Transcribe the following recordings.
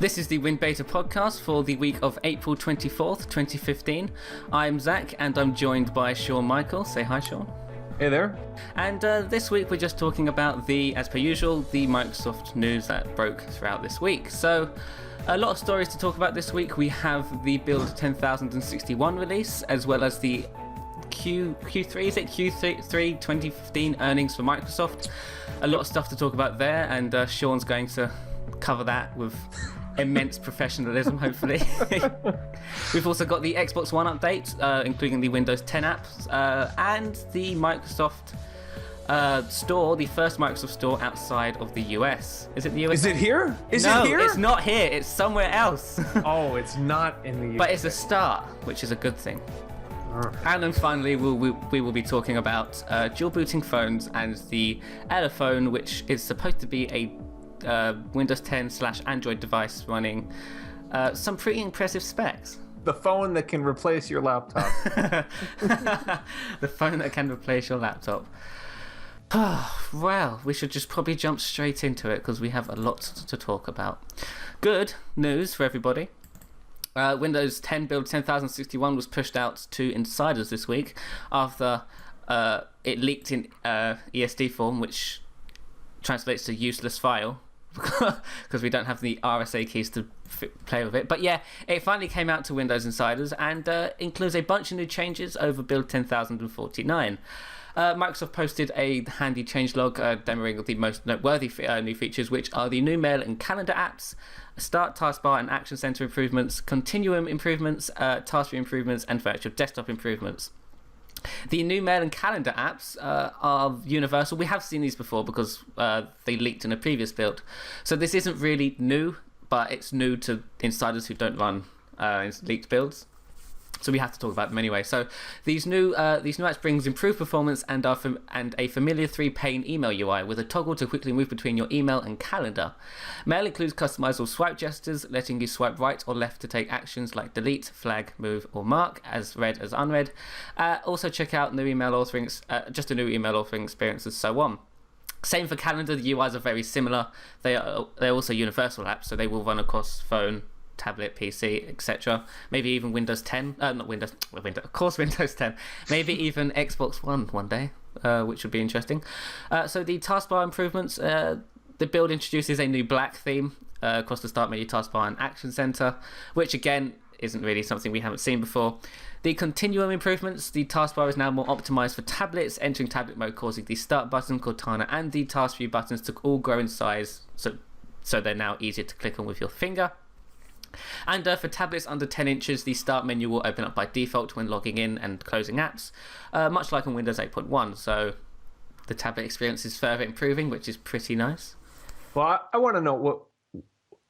This is the WinBeta podcast for the week of April 24th, 2015. I'm Zach, and I'm joined by Sean Michael. Say hi, Sean. Hey there. And this week we're just talking about as per usual, the Microsoft news that broke throughout this week. So, a lot of stories to talk about this week. We have the Build 10,061 release, as well as the Q3 2015 earnings for Microsoft. A lot of stuff to talk about there, and Sean's going to cover that with immense professionalism, hopefully. We've also got the Xbox One update, including the Windows 10 apps, and the Microsoft store, the first Microsoft store outside of the US. Is it the US? Is it here? No, it's not here. It's somewhere else. Oh, it's not in the US. But it's a start, which is a good thing. And then finally, we will be talking about dual booting phones and the Elephone, which is supposed to be a Windows 10/Android device running some pretty impressive specs. The phone that can replace your laptop. The phone that can replace your laptop. Well, we should just probably jump straight into it because we have a lot to talk about. Good news for everybody. Windows 10 Build 10,061 was pushed out to insiders this week after it leaked in ESD form, which translates to useless file because we don't have the RSA keys to play with it. But yeah, it finally came out to Windows insiders and includes a bunch of new changes over Build 10,049. Microsoft posted a handy changelog demoing the most noteworthy new features, which are the new mail and calendar apps, Start taskbar and Action Center improvements, Continuum improvements, task view improvements, and virtual desktop improvements. The new mail and calendar apps are universal. We have seen these before because they leaked in a previous build. So this isn't really new, but it's new to insiders who don't run leaked builds. So we have to talk about them anyway. So these new apps brings improved performance and a familiar 3-pane email UI with a toggle to quickly move between your email and calendar. Mail includes customizable swipe gestures, letting you swipe right or left to take actions like delete, flag, move, or mark, as read as unread. Also check out new email authoring, just a new email authoring experience, and so on. Same for calendar. The UIs are very similar. They're also universal apps, so they will run across phone, tablet, PC, etc. Maybe even Windows 10. Of course Windows 10. Maybe even Xbox one day, which would be interesting. So the taskbar improvements. The build introduces a new black theme across the Start menu, taskbar, and Action Center, which again isn't really something we haven't seen before. The Continuum improvements. The taskbar is now more optimized for tablets, entering tablet mode causing the Start button, Cortana, and the Task View buttons to all grow in size, so they're now easier to click on with your finger. And for tablets under 10 inches, the Start menu will open up by default when logging in and closing apps, much like on Windows 8.1. So the tablet experience is further improving, which is pretty nice. Well, I want to know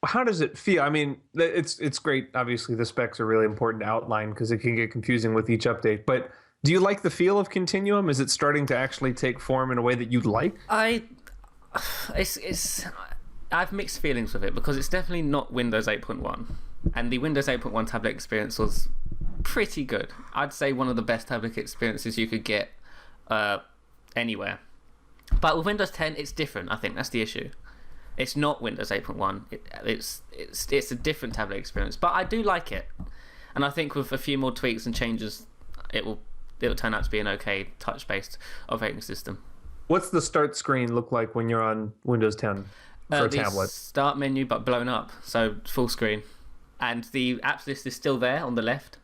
how does it feel? I mean, it's great. Obviously, the specs are really important to outline because it can get confusing with each update. But do you like the feel of Continuum? Is it starting to actually take form in a way that you'd like? I have mixed feelings with it because it's definitely not Windows 8.1, and the Windows 8.1 tablet experience was pretty good. I'd say one of the best tablet experiences you could get anywhere. But with Windows 10, it's different. I think that's the issue. It's not Windows 8.1. It's a different tablet experience, but I do like it, and I think with a few more tweaks and changes, it will turn out to be an okay touch-based operating system. What's the start screen look like when you're on Windows 10? For a tablet. Start menu but blown up, so full screen, and the apps list is still there on the left.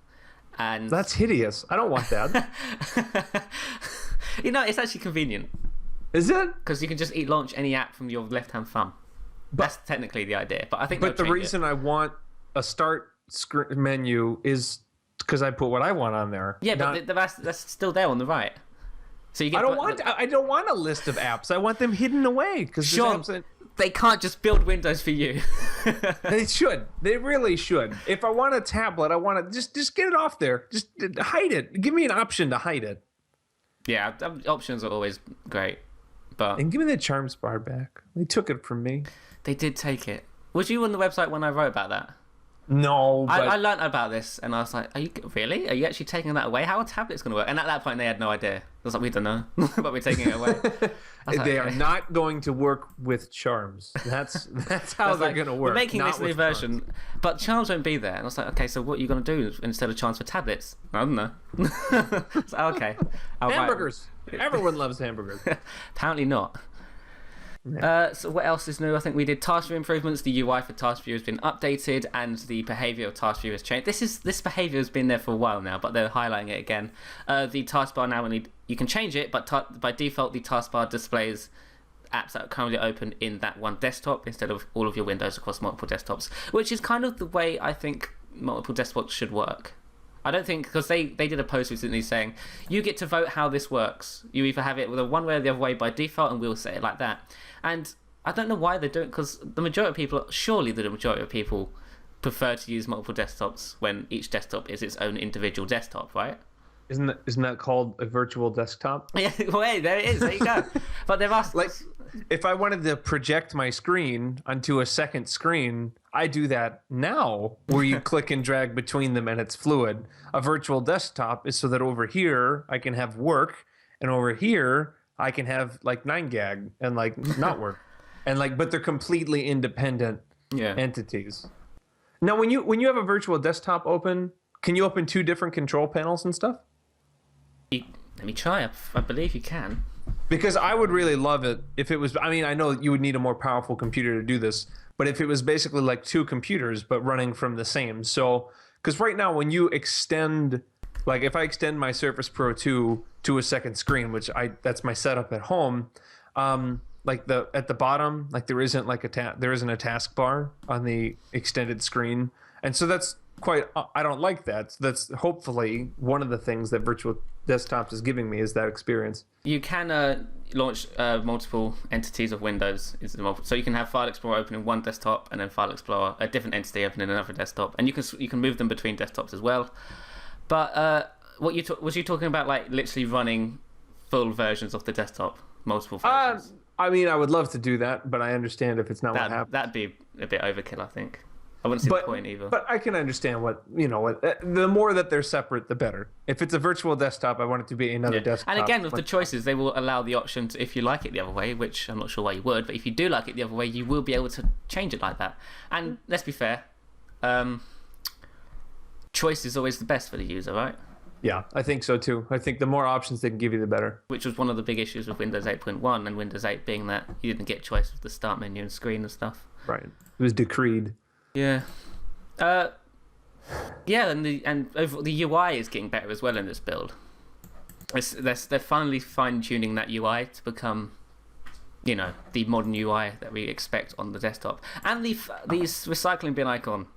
And that's hideous. I don't want that. It's actually convenient. Is it? Because you can just launch any app from your left-hand thumb. That's technically the idea, but I think. But the reason I want a start menu is because I put what I want on there. Yeah, but that's still there on the right. So you get. I don't want a list of apps. I want them hidden away because they can't just build Windows for you. They should. They really should. If I want a tablet, I want to just get it off there. Just hide it. Give me an option to hide it. Yeah, options are always great. And give me the Charms bar back. They took it from me. They did take it. Was you on the website when I wrote about that? No, but I learned about this, and I was like, "Are you really? Are you actually taking that away? How are tablets going to work?" And at that point, they had no idea. I was like, "We don't know, but we're taking it away." Like, they are not going to work with charms. That's how they're going to work. We're making not this new with version, charms. but charms won't be there. And I was like, "Okay, so what are you going to do instead of charms for tablets?" I don't know. So, okay, Hamburgers. Everyone loves hamburgers. Apparently not. So what else is new? I think we did task view improvements. The UI for task view has been updated, and the behavior of task view has changed. This behavior has been there for a while now, but they're highlighting it again. The taskbar now, you can change it, but by default the taskbar displays apps that are currently open in that one desktop instead of all of your windows across multiple desktops, which is kind of the way I think multiple desktops should work. I don't think, because they did a post recently saying you get to vote how this works. You either have it one way or the other way by default, and we'll set it like that. And I don't know why they do it, because the majority of people prefer to use multiple desktops when each desktop is its own individual desktop, right? Isn't that called a virtual desktop? Yeah, well, hey, there it is. There you go. But they've asked, like, if I wanted to project my screen onto a second screen, I do that now, where you click and drag between them and it's fluid. A virtual desktop is so that over here I can have work, and over here I can have like 9gag and like not work, and like, but they're completely independent entities. Now, when you have a virtual desktop open, can you open two different control panels and stuff? Let me try. I believe you can. Because I would really love it if it was. I mean, I know you would need a more powerful computer to do this, but if it was basically like two computers but running from the same. So, because right now when you extend, like if I extend my Surface Pro 2 to a second screen, which that's my setup at home, like at the bottom, like there isn't like a taskbar on the extended screen, and so that's I don't like that. So that's hopefully one of the things that virtual desktops is giving me, is that experience. You can launch multiple entities of Windows. So you can have File Explorer open in one desktop, and then File Explorer, a different entity, open in another desktop, and you can move them between desktops as well. But was you talking about, like literally running full versions of the desktop, multiple versions? I mean, I would love to do that, but I understand if it's not what happens. That'd be a bit overkill, I think. I wouldn't see the point either. But I can understand the more that they're separate, the better. If it's a virtual desktop, I want it to be another desktop. And again, with the choices, they will allow the option to, if you like it the other way, which I'm not sure why you would, but if you do like it the other way, you will be able to change it like that. And let's be fair, choice is always the best for the user, right? Yeah, I think so too. I think the more options they can give you, the better. Which was one of the big issues with Windows 8.1 and Windows 8 being that you didn't get choice with the start menu and screen and stuff. Right. It was decreed. Yeah. And the UI is getting better as well in this build. They're finally fine-tuning that UI to become, the modern UI that we expect on the desktop. And the recycling bin icon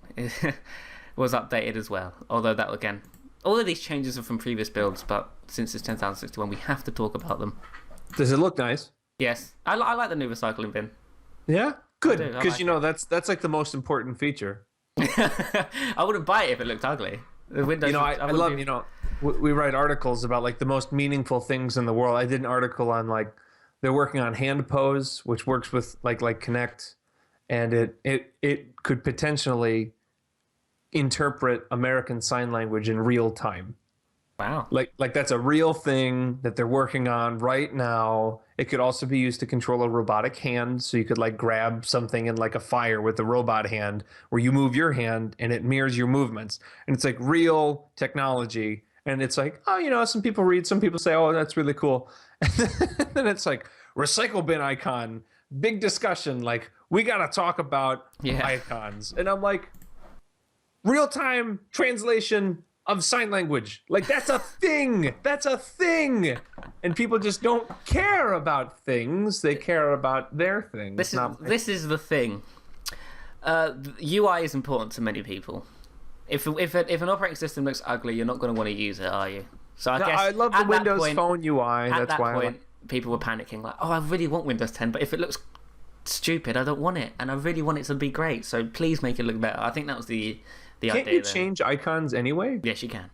was updated as well. Although that, again, all of these changes are from previous builds, but since it's 10,061, we have to talk about them. Does it look nice? Yes. I like the new recycling bin. Yeah? Good. Because, that's like the most important feature. I wouldn't buy it if it looked ugly. The Windows, I love, we write articles about like the most meaningful things in the world. I did an article on like they're working on hand pose, which works with like Kinect, and it could potentially interpret American Sign Language in real time. Wow. Like that's a real thing that they're working on right now. It could also be used to control a robotic hand, so you could like grab something in like a fire with the robot hand, where you move your hand and it mirrors your movements. And it's like real technology. And it's like, some people read, some people say, oh, that's really cool. And then it's like recycle bin icon, big discussion. Like, we got to talk about icons. And I'm like, real-time translation of sign language. Like, that's a thing. That's a thing. And people just don't care about things. They care about their things. This is the thing. UI is important to many people. If an operating system looks ugly, you're not going to want to use it, are you? So I love the Windows Phone UI. That's why people were panicking, like, oh, I really want Windows 10, but if it looks stupid, I don't want it, and I really want it to be great. So please make it look better. I think that was the idea. Can't you change icons anyway? Yes, you can.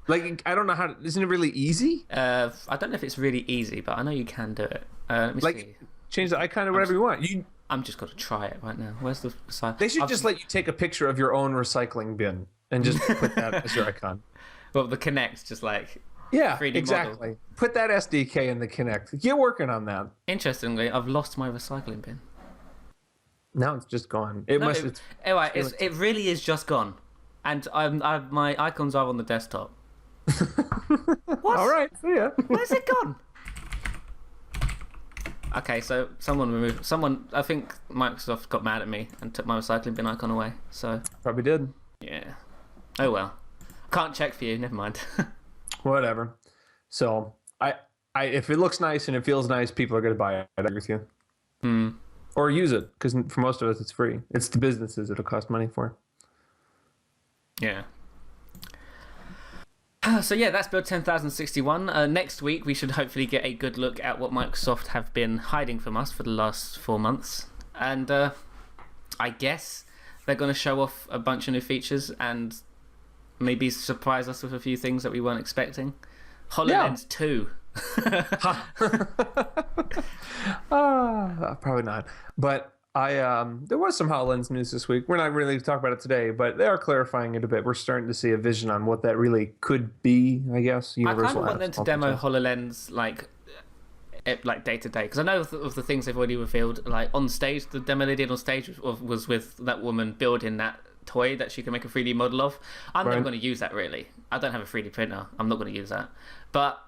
Like, I don't know how. Isn't it really easy? I don't know if it's really easy, but I know you can do it. Let me see. Change the icon to whatever you want. I'm just going to try it right now. Where's the side? They should just let you take a picture of your own recycling bin and just put that as your icon. Well, the Kinect, just like 3D exactly. model. Put that SDK in the Kinect. Get working on that. Interestingly, I've lost my recycling bin. Now it's just gone. It really is just gone, and my icons are on the desktop. What? All right, see ya. Where's it gone? Okay, so I think Microsoft got mad at me and took my recycling bin icon away. So probably did. Yeah. Oh well. Can't check for you. Never mind. Whatever. So I if it looks nice and it feels nice, people are going to buy it. I agree with you. Or use it, because for most of us it's free. It's the businesses it'll cost money for. Yeah. So yeah, that's Build 10,061. Next week we should hopefully get a good look at what Microsoft have been hiding from us for the last 4 months. And I guess they're going to show off a bunch of new features and maybe surprise us with a few things that we weren't expecting. HoloLens 2. Probably not. But there was some HoloLens news this week. We're not really talking about it today, but they are clarifying it a bit. We're starting to see a vision on what that really could be, I guess. I kind of want them to demo HoloLens like day to day, because I know of the things they've already revealed. Like on stage, the demo they did on stage was with that woman building that toy that she can make a 3D model of. I'm never going to use that, really. I don't have a 3D printer. I'm not going to use that. But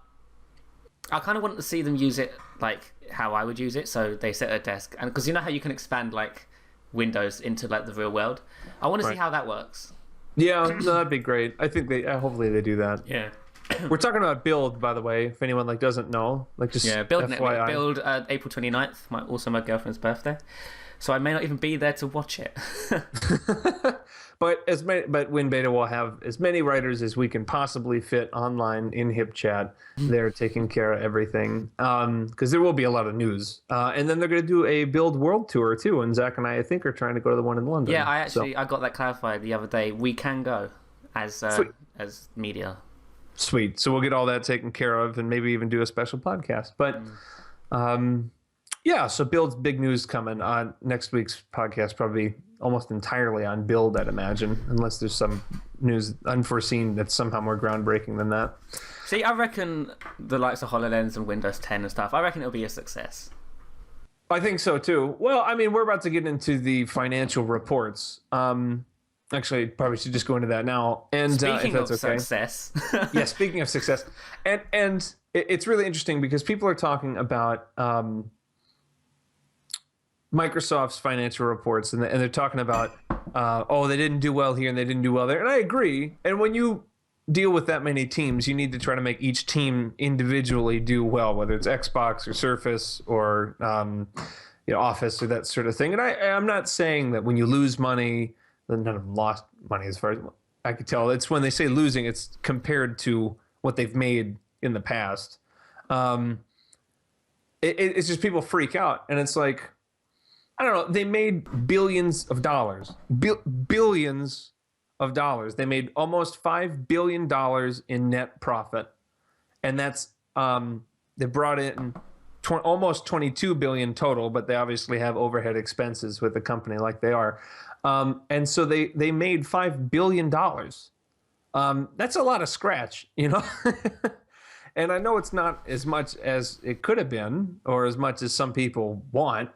I kind of want to see them use it like how I would use it. So they sit at a desk, and because you know how you can expand like windows into like the real world. I want to see how that works. Yeah, no, that'd be great. I think they hopefully they do that. Yeah. We're talking about Build, by the way. If anyone doesn't know, just Build FYI. Network. Build April 29th. Also my girlfriend's birthday. So I may not even be there to watch it. But WinBeta will have as many writers as we can possibly fit online in HipChat. They're taking care of everything because there will be a lot of news. And then they're going to do a Build World Tour too. And Zach and I think, are trying to go to the one in London. Yeah, I got that clarified the other day. We can go as media. Sweet. So we'll get all that taken care of and maybe even do a special podcast. But yeah, so Build's big news coming on next week's podcast, probably almost entirely on Build, I'd imagine, unless there's some news unforeseen that's somehow more groundbreaking than that. See, I reckon the likes of HoloLens and Windows 10 and stuff, I reckon it'll be a success. I think so too. Well, I mean, we're about to get into the financial reports. Actually, probably should just go into that now. And speaking if that's of okay. success. Yeah, speaking of success. And it's really interesting because people are talking about Microsoft's financial reports, and they're talking about, they didn't do well here and they didn't do well there. And I agree. And when you deal with that many teams, you need to try to make each team individually do well, whether it's Xbox or Surface or Office or that sort of thing. And I'm not saying that when you lose money, none of them lost money as far as I could tell. It's when they say losing, it's compared to what they've made in the past. It's just people freak out. And it's like, I don't know, they made billions of dollars. Billions of dollars. They made almost $5 billion in net profit. And that's, they brought in almost $22 billion total, but they obviously have overhead expenses with a company like they are. And so they made $5 billion. That's a lot of scratch, And I know it's not as much as it could have been or as much as some people want,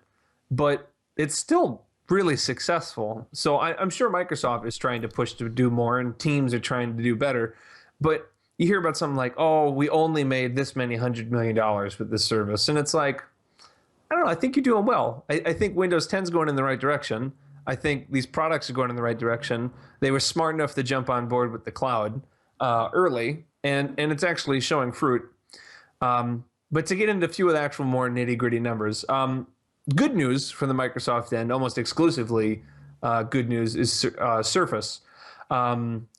but it's still really successful. So I'm sure Microsoft is trying to push to do more and teams are trying to do better. But you hear about something like, we only made this many $100 million with this service. And it's like, I don't know, I think you're doing well. I think Windows 10 is going in the right direction. I think these products are going in the right direction. They were smart enough to jump on board with the cloud early, and it's actually showing fruit. But to get into a few of the actual more nitty-gritty numbers, good news from the Microsoft end, almost exclusively good news, is Surface.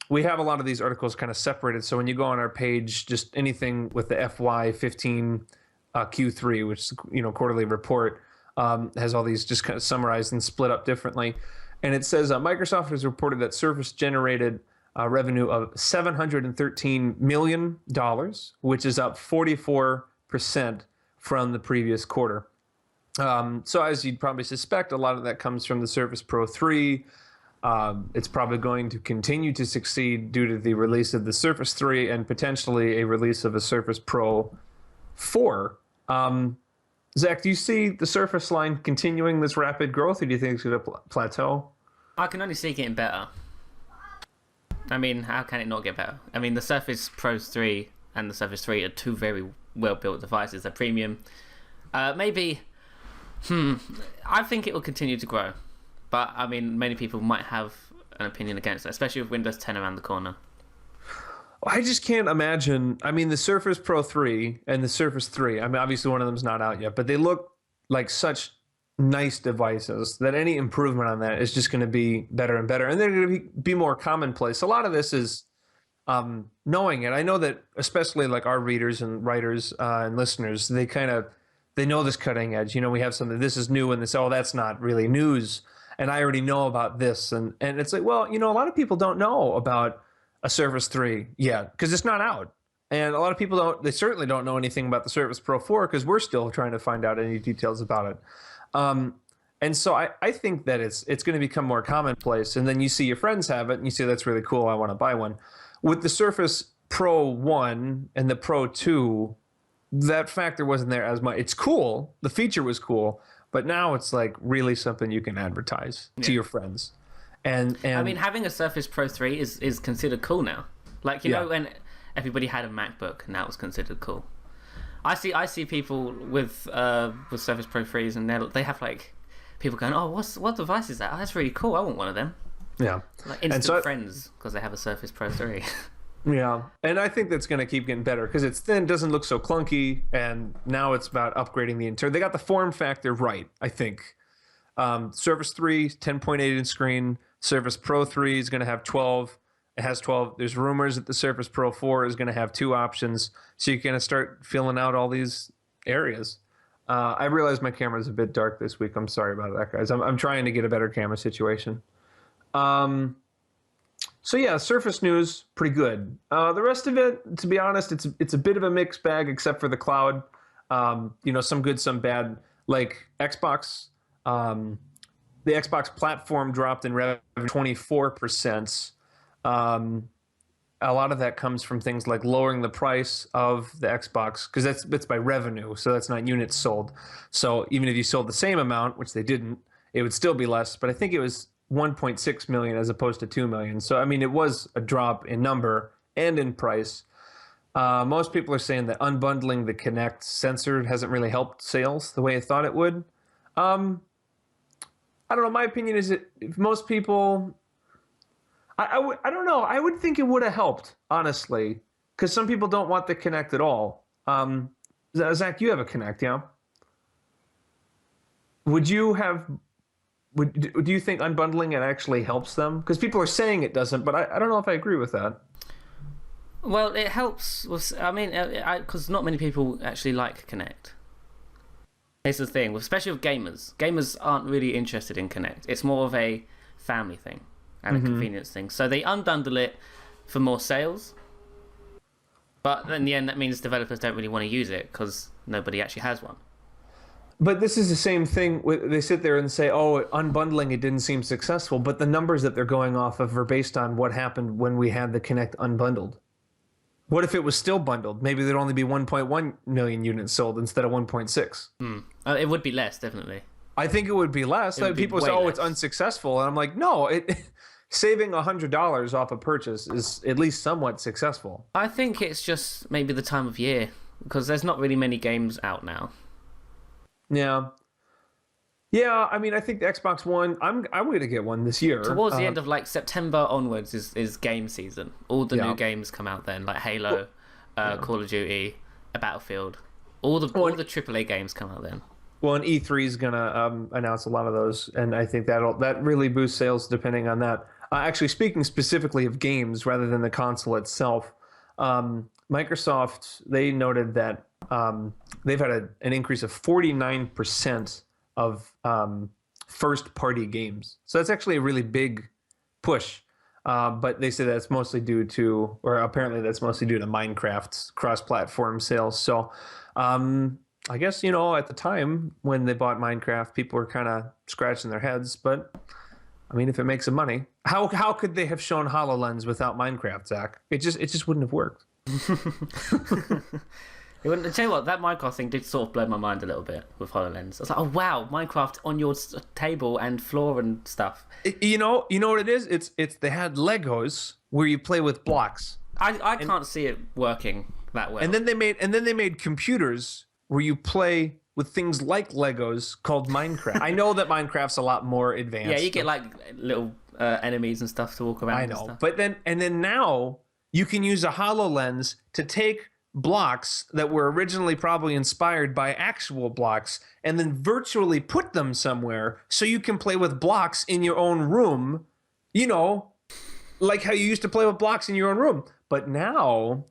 We have a lot of these articles kind of separated, so when you go on our page, just anything with the FY15 Q3, which is quarterly report, has all these just kind of summarized and split up differently. And it says Microsoft has reported that Surface generated revenue of $713 million, which is up 44% from the previous quarter. So as you'd probably suspect, a lot of that comes from the Surface Pro 3. It's probably going to continue to succeed due to the release of the Surface 3 and potentially a release of a Surface Pro 4. Zach, do you see the Surface line continuing this rapid growth, or do you think it's going to plateau? I can only see it getting better. I mean, how can it not get better? I mean, the Surface Pro 3 and the Surface 3 are two very well-built devices. They're premium. Maybe... I think it will continue to grow. But, I mean, many people might have an opinion against it, especially with Windows 10 around the corner. I just can't imagine. I mean, the Surface Pro 3 and the Surface 3, I mean, obviously one of them's not out yet, but they look like such nice devices that any improvement on that is just going to be better and better. And they're going to be more commonplace. A lot of this is knowing it. I know that especially like our readers and writers and listeners, they know this cutting edge. You know, we have something, this is new, and they say, oh, that's not really news. And I already know about this. And it's like, well, you know, a lot of people don't know about a Surface 3 yet because it's not out. And a lot of people they certainly don't know anything about the Surface Pro 4 because we're still trying to find out any details about it. And so I think that it's going to become more commonplace. And then you see your friends have it and you say, that's really cool, I want to buy one. With the Surface Pro 1 and the Pro 2, that factor wasn't there as much. It's cool. The feature was cool. But now it's like really something you can advertise to your friends. And I mean, having a Surface Pro 3 is considered cool now. Like, you know, when everybody had a MacBook, now it's considered cool. I see people with Surface Pro 3s, and they have like people going, oh, what device is that? Oh, that's really cool. I want one of them. Yeah, like instant friends because they have a Surface Pro 3. Yeah, and I think that's going to keep getting better because it's thin, doesn't look so clunky, and now it's about upgrading the interior. They got the form factor right, I think. Surface 3, 10.8-inch screen. Surface Pro 3 is going to have 12. It has 12. There's rumors that the Surface Pro 4 is going to have 2 options, so you're going to start filling out all these areas. I realize my camera's a bit dark this week. I'm sorry about that, guys. I'm trying to get a better camera situation. So yeah, Surface news, pretty good. The rest of it, to be honest, it's a bit of a mixed bag, except for the cloud. You know, some good, some bad. Like Xbox, the Xbox platform dropped in revenue 24%. A lot of that comes from things like lowering the price of the Xbox, because that's by revenue, so that's not units sold. So even if you sold the same amount, which they didn't, it would still be less. But I think it was 1.6 million as opposed to 2 million. So, I mean, it was a drop in number and in price. Most people are saying that unbundling the Kinect sensor hasn't really helped sales the way I thought it would. I don't know. My opinion is that if most people, I don't know. I would think it would have helped, honestly, because some people don't want the Kinect at all. Zach, you have a Kinect, yeah? Do you think unbundling it actually helps them? Because people are saying it doesn't, but I don't know if I agree with that. Well, it helps. I mean, because not many people actually like Kinect. It's the thing, especially with gamers. Gamers aren't really interested in Kinect. It's more of a family thing and a convenience thing. So they unbundle it for more sales. But in the end, that means developers don't really want to use it because nobody actually has one. But this is the same thing. They sit there and say, oh, unbundling, it didn't seem successful. But the numbers that they're going off of are based on what happened when we had the Kinect unbundled. What if it was still bundled? Maybe there'd only be 1.1 million units sold instead of 1.6. It would be less, definitely. I think it would be less. People say, oh, it's unsuccessful. And I'm like, no, saving $100 off a purchase is at least somewhat successful. I think it's just maybe the time of year because there's not really many games out now. Yeah. Yeah, I mean, I think the Xbox One, I'm going to get one this year. Towards the end of like September onwards is game season. All the new games come out then, like Halo, Call of Duty, Battlefield. All the AAA games come out then. Well, and E3 is going to announce a lot of those, and I think that really boosts sales depending on that. Actually, speaking specifically of games rather than the console itself, Microsoft, they noted that they've had an increase of 49% of first-party games. So that's actually a really big push. But they say that's mostly due to Minecraft's cross-platform sales. So I guess, you know, at the time when they bought Minecraft, people were kind of scratching their heads, but I mean, if it makes them money, how could they have shown HoloLens without Minecraft, Zach? It just wouldn't have worked. It wouldn't, tell you what, that Minecraft thing did sort of blow my mind a little bit with HoloLens. I was like, oh wow, Minecraft on your table and floor and stuff. You know what it is? It's they had Legos where you play with blocks. I can't see it working that well. And then they made computers where you play with things like Legos called Minecraft. I know that Minecraft's a lot more advanced. Yeah, you get like little enemies and stuff to walk around. I know, and stuff. but then now you can use a HoloLens to take blocks that were originally probably inspired by actual blocks and then virtually put them somewhere so you can play with blocks in your own room, you know, like how you used to play with blocks in your own room. But now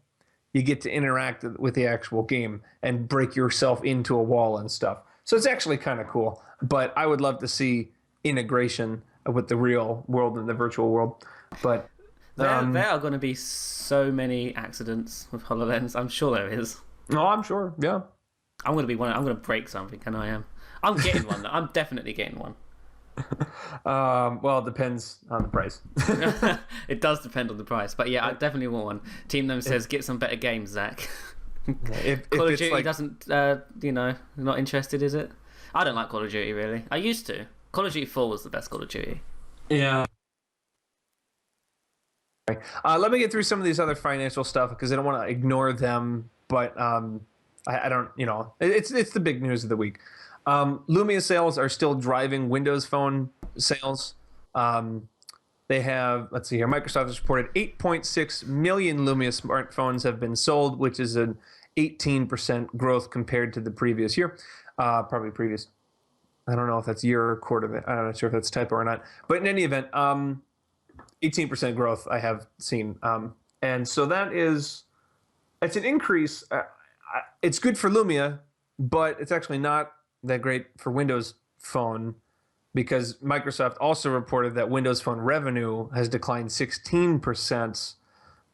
you get to interact with the actual game and break yourself into a wall and stuff. So it's actually kind of cool. But I would love to see integration with the real world and the virtual world. But there are going to be so many accidents with HoloLens. I'm sure there is. Oh, I'm sure. Yeah. I'm going to be one. I'm going to break something, and I am. I'm getting one. Though. I'm definitely getting one. Well, it depends on the price. It does depend on the price, but yeah, I definitely want one. Team Gnome says, "Get some better games, Zach." If Call of it's Duty like, doesn't, not interested, is it? I don't like Call of Duty really. I used to. Call of Duty 4 was the best Call of Duty. yeah. Let me get through some of these other financial stuff because I don't want to ignore them, but I don't, you know, it's the big news of the week. Lumia sales are still driving Windows Phone sales. They have, let's see here, Microsoft has reported 8.6 million Lumia smartphones have been sold, which is an 18% growth compared to the previous year. Probably previous. I don't know if that's year or quarter. I'm not sure if that's typo or not. But in any event, 18% growth I have seen. And so it's an increase. It's good for Lumia, but it's actually not that great for Windows Phone because Microsoft also reported that Windows Phone revenue has declined 16%.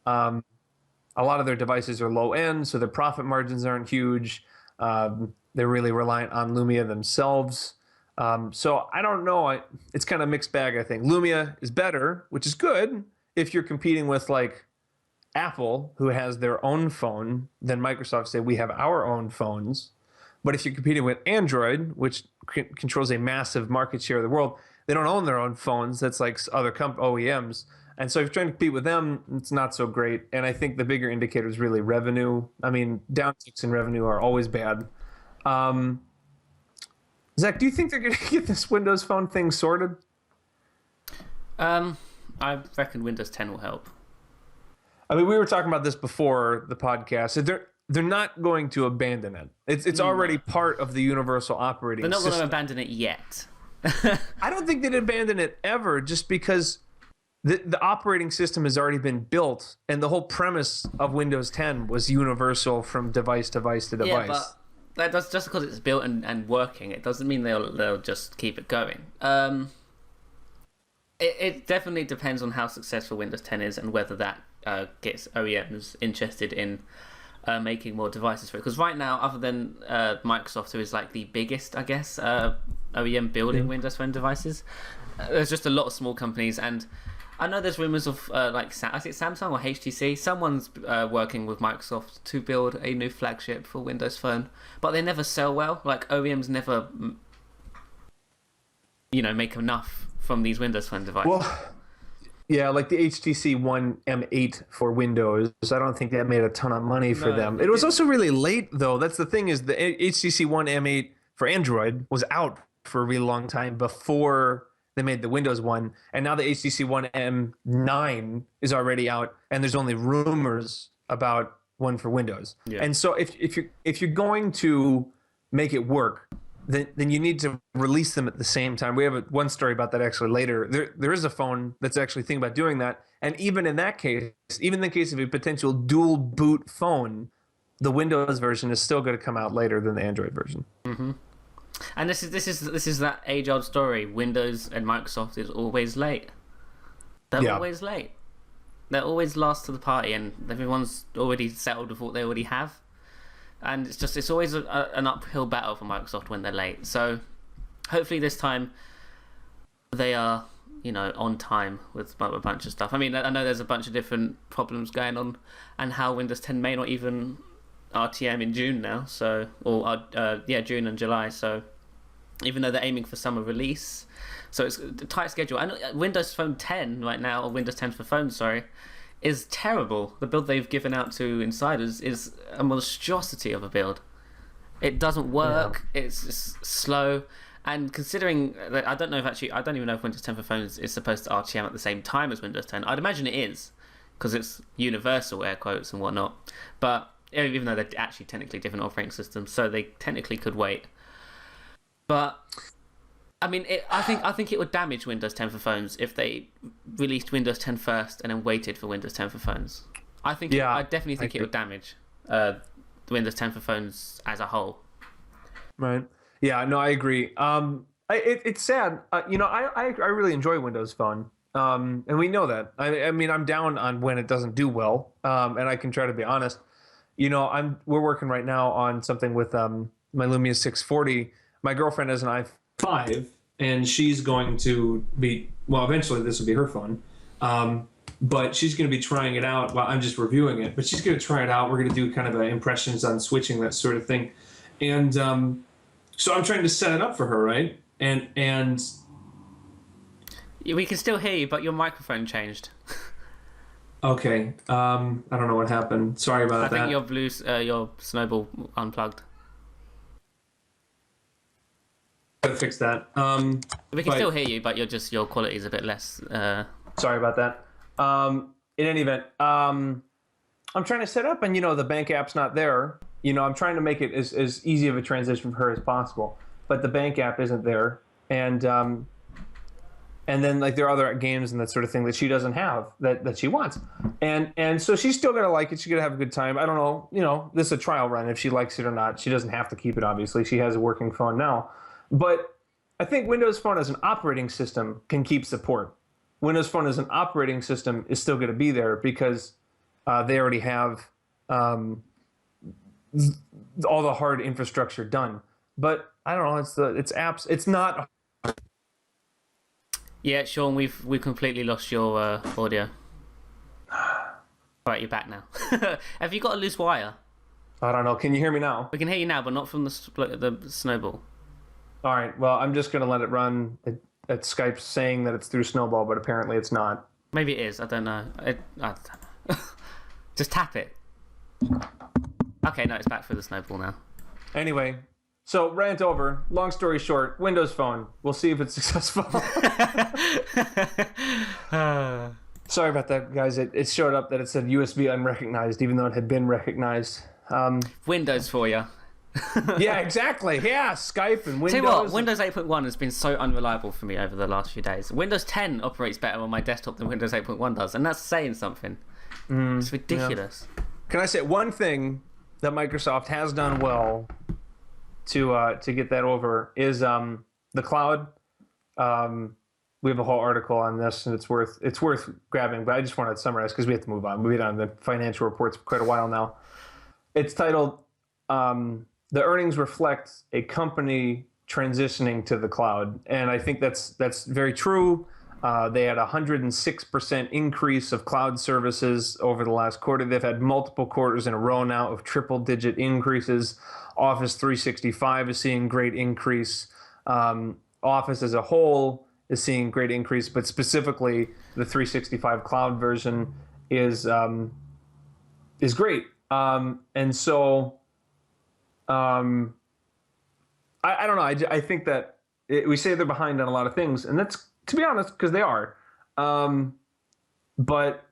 A lot of their devices are low end, so their profit margins aren't huge. They're really reliant on Lumia themselves. So I don't know. It's kind of a mixed bag, I think. Lumia is better, which is good if you're competing with like Apple, who has their own phone. Then Microsoft say we have our own phones. But if you're competing with Android, which controls a massive market share of the world, they don't own their own phones. That's like other OEMs. And so if you're trying to compete with them, it's not so great. And I think the bigger indicator is really revenue. I mean, downticks in revenue are always bad. Zach, do you think they're going to get this Windows Phone thing sorted? I reckon Windows 10 will help. I mean, we were talking about this before the podcast. They're not going to abandon it. It's already part of the universal operating system. They're not going to abandon it yet. I don't think they'd abandon it ever just because the operating system has already been built and the whole premise of Windows 10 was universal from device to device. Yeah, but that's just because it's built and working. It doesn't mean they'll just keep it going. It definitely depends on how successful Windows 10 is and whether that gets OEMs interested in making more devices for it. Because right now, other than Microsoft, who is like the biggest, I guess, OEM building Windows Phone devices, there's just a lot of small companies. And I know there's rumors of I think Samsung or HTC. Someone's working with Microsoft to build a new flagship for Windows Phone, but they never sell well. Like OEMs never, make enough from these Windows Phone devices. Well, yeah, like the HTC One M8 for Windows. I don't think that made a ton of money for them. It was also really late, though. That's the thing is the HTC One M8 for Android was out for a really long time before they made the Windows one, and now the HTC One M9 is already out, and there's only rumors about one for Windows. Yeah. And so if you're going to make it work, then you need to release them at the same time. We have one story about that actually later. There is a phone that's actually thinking about doing that, and even in that case, even in the case of a potential dual boot phone, the Windows version is still going to come out later than the Android version. Mm-hmm. And this is that age-old story. Windows and Microsoft is always late. They're always late. They're always last to the party, and everyone's already settled with what they already have. and it's always an uphill battle for Microsoft when they're late. So hopefully this time they are, on time with a bunch of stuff. I mean, I know there's a bunch of different problems going on, and how Windows 10 may not even RTM in June now. So, or June and July. So, even though they're aiming for summer release, so it's a tight schedule. And Windows Phone 10 right now, or Windows 10 for phones, sorry, is terrible. The build they've given out to insiders is a monstrosity of a build. It doesn't work. Yeah. It's slow. And considering that, I don't even know if Windows 10 for phones is supposed to RTM at the same time as Windows 10. I'd imagine it is, because it's universal, air quotes and whatnot. But even though they're actually technically different operating systems, so they technically could wait. But I mean, I think it would damage Windows 10 for phones if they released Windows 10 first and then waited for Windows 10 for phones. I definitely think it would damage the Windows 10 for phones as a whole. Right. Yeah. No, I agree. It's sad. I really enjoy Windows Phone. And we know that. I mean, I'm down on when it doesn't do well. And I can try to be honest. We're working right now on something with my Lumia 640. My girlfriend has an i5, and she's going to be, eventually this will be her phone. But she's going to be trying it out. Well, I'm just reviewing it, but she's going to try it out. We're going to do kind of impressions on switching, that sort of thing. And so I'm trying to set it up for her, right? And we can still hear you, but your microphone changed. Okay. I don't know what happened. Sorry about that. I think your Snowball unplugged. Gotta fix that. We can still hear you, but your quality is a bit less. Sorry about that. In any event, I'm trying to set up, and the bank app's not there. I'm trying to make it as easy of a transition for her as possible, but the bank app isn't there, and then like there are other games and that sort of thing that she doesn't have that she wants, and so she's still gonna like it. She's gonna have a good time. I don't know. This is a trial run. If she likes it or not, she doesn't have to keep it. Obviously, she has a working phone now. But I think Windows Phone as an operating system can keep support. Windows Phone as an operating system is still going to be there because they already have all the hard infrastructure done. But I don't know. It's apps. It's not. Yeah, Sean, we've completely lost your audio. Right, you're back now. Have you got a loose wire? I don't know. Can you hear me now? We can hear you now, but not from the Snowball. All right. Well, I'm just going to let it run. Skype's saying that it's through Snowball, but apparently it's not. Maybe it is. I don't know. I don't know. Just tap it. Okay, no, it's back through the Snowball now. Anyway, so rant over. Long story short, Windows Phone. We'll see if it's successful. Sorry about that, guys. It showed up that it said USB unrecognized, even though it had been recognized. Windows for you. Yeah, exactly. Yeah, Skype and Windows. Tell you what, Windows 8.1 has been so unreliable for me over the last few days. Windows 10 operates better on my desktop than Windows 8.1 does, and that's saying something. It's ridiculous. Yeah. Can I say one thing that Microsoft has done well to get that over is the cloud. We have a whole article on this, and it's worth grabbing. But I just wanted to summarize because we have to move on. We've been on the financial reports for quite a while now. It's titled. The earnings reflect a company transitioning to the cloud. And I think that's very true. They had a 106% increase of cloud services over the last quarter. They've had multiple quarters in a row now of triple-digit increases. Office 365 is seeing great increase. Office as a whole is seeing great increase, but specifically the 365 cloud version is great. And so... I don't know. I think that we say they're behind on a lot of things, and that's, to be honest, because they are. But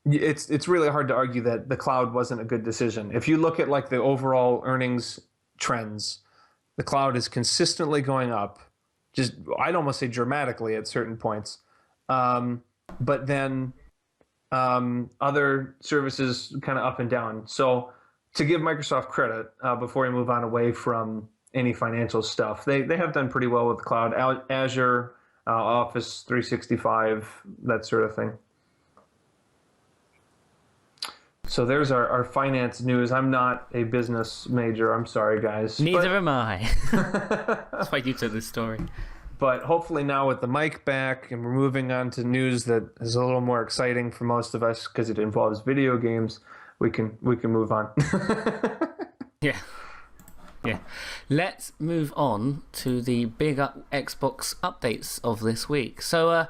it's really hard to argue that the cloud wasn't a good decision. If you look at like the overall earnings trends, the cloud is consistently going up. Just I'd almost say dramatically at certain points. But then other services kind of up and down. So. To give Microsoft credit, before we move on away from any financial stuff, they have done pretty well with the cloud, Azure, Office 365, that sort of thing. So there's our finance news. I'm not a business major. I'm sorry, guys. Neither am I. That's why you took this story. But hopefully now with the mic back and we're moving on to news that is a little more exciting for most of us because it involves video games, we can move on. Yeah. Let's move on to the big Xbox updates of this week. So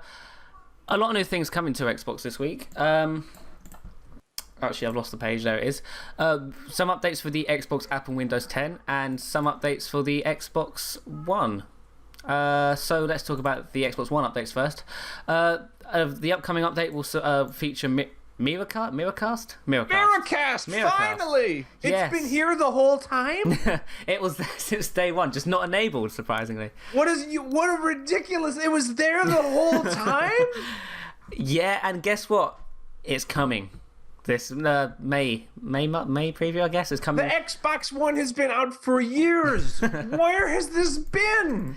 a lot of new things coming to Xbox this week. Actually, I've lost the page. There it is. Some updates for the Xbox app and Windows 10 and some updates for the Xbox One. So let's talk about the Xbox One updates first. The upcoming update will feature Miracast, finally! Yes. It's been here the whole time? It was there since day one, just not enabled, surprisingly. What a ridiculous... It was there the whole time? Yeah, and guess what? It's coming. This May preview, I guess, is coming. The Xbox One has been out for years. Where has this been?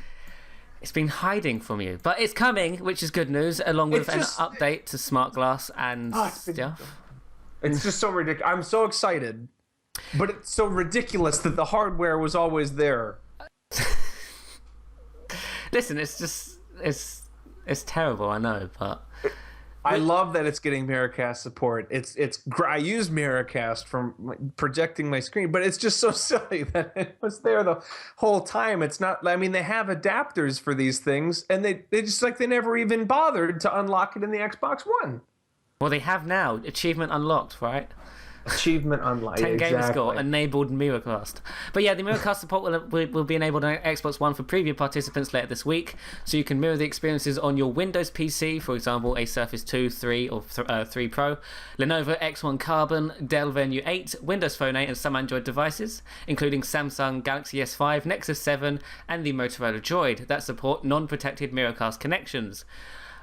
It's been hiding from you, but it's coming, which is good news, along with an update to Smart Glass and stuff. It's just so ridiculous. I'm so excited, but it's so ridiculous that the hardware was always there. Listen, it's terrible, I know, but I love that it's getting Miracast support. I use Miracast from projecting my screen, but it's just so silly that it was there the whole time. It's not. I mean, they have adapters for these things, and they just they never even bothered to unlock it in the Xbox One. Well, they have now. Achievement unlocked, right? Achievement unlocked. 10 game score enabled Miracast. But yeah, the Miracast support will be enabled on Xbox One for preview participants later this week, so you can mirror the experiences on your Windows PC, for example, a Surface 2, 3, or 3 Pro, Lenovo X1 Carbon, Dell Venue 8, Windows Phone 8, and some Android devices, including Samsung Galaxy S5, Nexus 7, and the Motorola Droid that support non-protected Miracast connections.